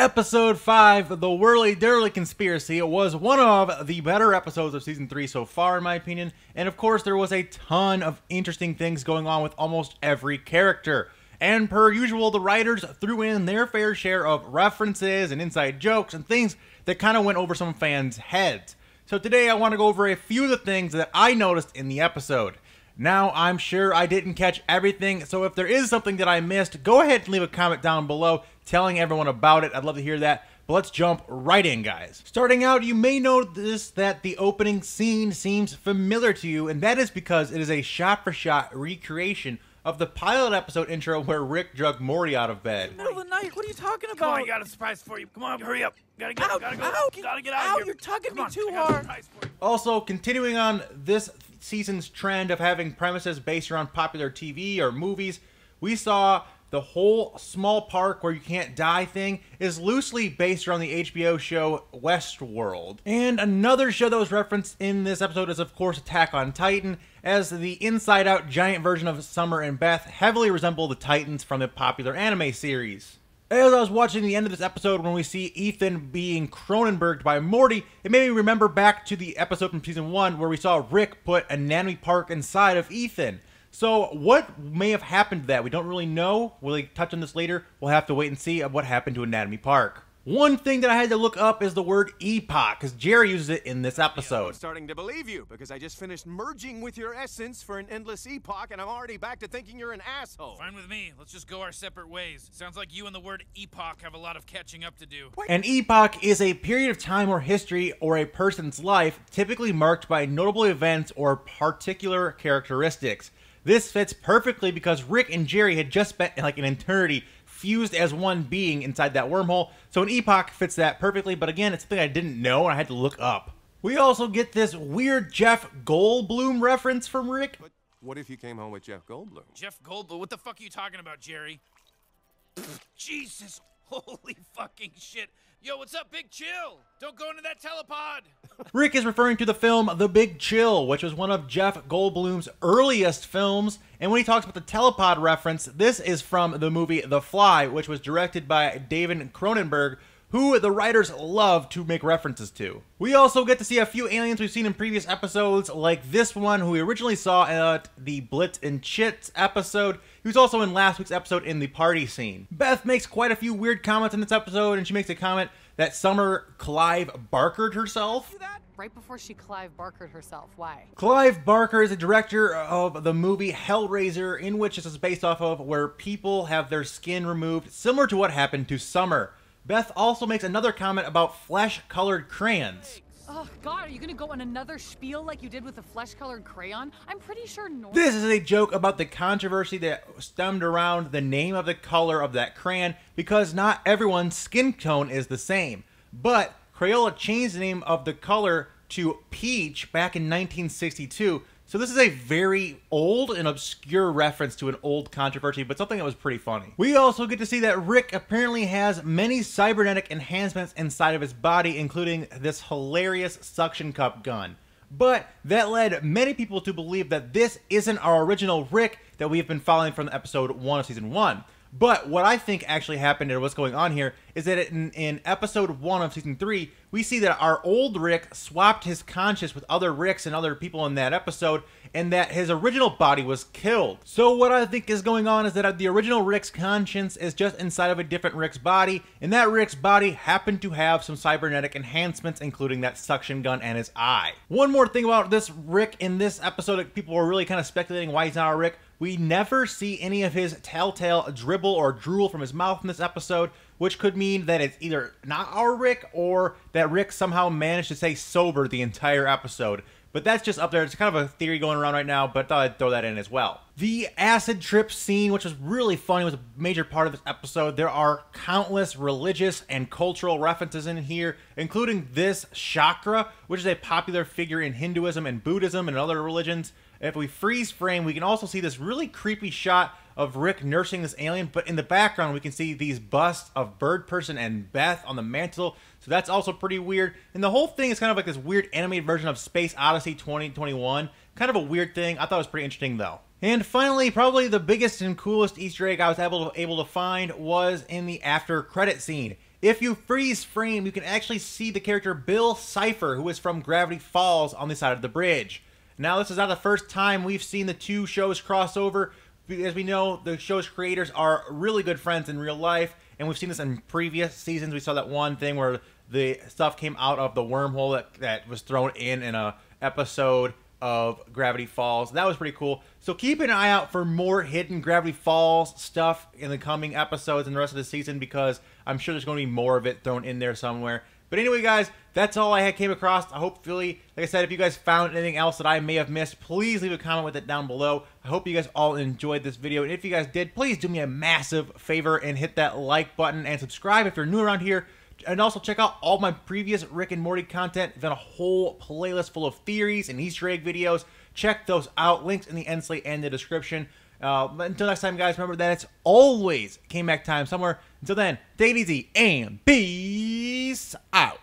Episode 5, The Whirly Dirly Conspiracy, was one of the better episodes of Season 3 so far, in my opinion, and of course there was a ton of interesting things going on with almost every character. And per usual, the writers threw in their fair share of references and inside jokes and things that kind of went over some fans' heads. So today I want to go over a few of the things that I noticed in the episode. Now, I'm sure I didn't catch everything, so if there is something that I missed, go ahead and leave a comment down below telling everyone about it. I'd love to hear that, but let's jump right in, guys. Starting out, you may notice that the opening scene seems familiar to you, and that is because it is a shot-for-shot recreation of the pilot episode intro where Rick drug Morty out of bed. Middle of the night, what are you talking about? Come on, I got a surprise for you. Come on, hurry up. Gotta get out, gotta go. Gotta get out of here. You're tugging me Come on, too I got a hard. surprise for you. Also, continuing on this season's trend of having premises based around popular TV or movies, we saw the whole small park where you can't die thing is loosely based around the HBO show Westworld. And another show that was referenced in this episode is, of course, Attack on Titan, as the inside-out giant version of Summer and Beth heavily resemble the Titans from the popular anime series. As I was watching the end of this episode, when we see Ethan being Cronenberged by Morty, it made me remember back to the episode from Season 1 where we saw Rick put Anatomy Park inside of Ethan. So what may have happened to that? We don't really know. Will they touch on this later? We'll have to wait and see what happened to Anatomy Park. One thing that I had to look up is the word epoch, because Jerry uses it in this episode. I'm starting to believe you, because I just finished merging with your essence for an endless epoch, and I'm already back to thinking you're an asshole. Fine with me. Let's just go our separate ways. Sounds like you and the word epoch have a lot of catching up to do. An epoch is a period of time or history or a person's life, typically marked by notable events or particular characteristics. This fits perfectly because Rick and Jerry had just spent like an eternity fused as one being inside that wormhole, so an epoch fits that perfectly, but again, it's something I didn't know and I had to look up. We also get this weird Jeff Goldblum reference from Rick. But what if you came home with Jeff Goldblum? Jeff Goldblum? What the fuck are you talking about, Jerry? Jesus, holy fucking shit. Yo, what's up, Big Chill? Don't go into that telepod. Rick is referring to the film The Big Chill, which was one of Jeff Goldblum's earliest films, and when he talks about the telepod reference, this is from the movie The Fly, which was directed by David Cronenberg, who the writers love to make references to. We also get to see a few aliens we've seen in previous episodes, like this one who we originally saw at the Blitz and Chits episode. He was also in last week's episode in the party scene. Beth makes quite a few weird comments in this episode, and she makes a comment that Summer Clive Barkered herself. Right before she Clive Barkered herself. Why? Clive Barker is the director of the movie Hellraiser, in which this is based off of where people have their skin removed, similar to what happened to Summer. Beth also makes another comment about flesh-colored crayons. Oh, God, are you gonna go on another spiel like you did with the flesh-colored crayon? I'm pretty sure This is a joke about the controversy that stemmed around the name of the color of that crayon, because not everyone's skin tone is the same. But Crayola changed the name of the color to peach back in 1962, so this is a very old and obscure reference to an old controversy, but something that was pretty funny. We also get to see that Rick apparently has many cybernetic enhancements inside of his body, including this hilarious suction cup gun. But that led many people to believe that this isn't our original Rick that we have been following from episode 1 of Season 1. But what I think actually happened and what's going on here is that in episode 1 of Season 3, we see that our old Rick swapped his conscience with other Ricks and other people in that episode, and that his original body was killed. So what I think is going on is that the original Rick's conscience is just inside of a different Rick's body, and that Rick's body happened to have some cybernetic enhancements, including that suction gun and his eye. One more thing about this Rick in this episode that people were really kind of speculating why he's not our Rick. We never see any of his telltale dribble or drool from his mouth in this episode, which could mean that it's either not our Rick or that Rick somehow managed to stay sober the entire episode. But that's just up there. It's kind of a theory going around right now, but I thought I'd throw that in as well. The acid trip scene, which was really funny, was a major part of this episode. There are countless religious and cultural references in here, including this chakra, which is a popular figure in Hinduism and Buddhism and other religions. If we freeze frame, we can also see this really creepy shot of Rick nursing this alien, but in the background we can see these busts of Bird Person and Beth on the mantle, so that's also pretty weird. And the whole thing is kind of like this weird animated version of Space Odyssey 2021. Kind of a weird thing. I thought it was pretty interesting though. And finally, probably the biggest and coolest Easter egg I was able to find was in the after credit scene. If you freeze frame, you can actually see the character Bill Cipher, who is from Gravity Falls, on the side of the bridge. Now, this is not the first time we've seen the two shows cross over. As we know, the show's creators are really good friends in real life, and we've seen this in previous seasons. We saw that one thing where the stuff came out of the wormhole that was thrown in a episode of Gravity Falls. That was pretty cool. So keep an eye out for more hidden Gravity Falls stuff in the coming episodes and the rest of the season, because I'm sure there's going to be more of it thrown in there somewhere. But anyway, guys, that's all I came across. Hopefully, like I said, if you guys found anything else that I may have missed, please leave a comment with it down below. I hope you guys all enjoyed this video. And if you guys did, please do me a massive favor and hit that like button and subscribe if you're new around here. And also check out all my previous Rick and Morty content. I've got a whole playlist full of theories and Easter egg videos. Check those out. Links in the end slate and the description. But until next time, guys, remember that it's always Came Back time somewhere. Until then, take it easy and peace out.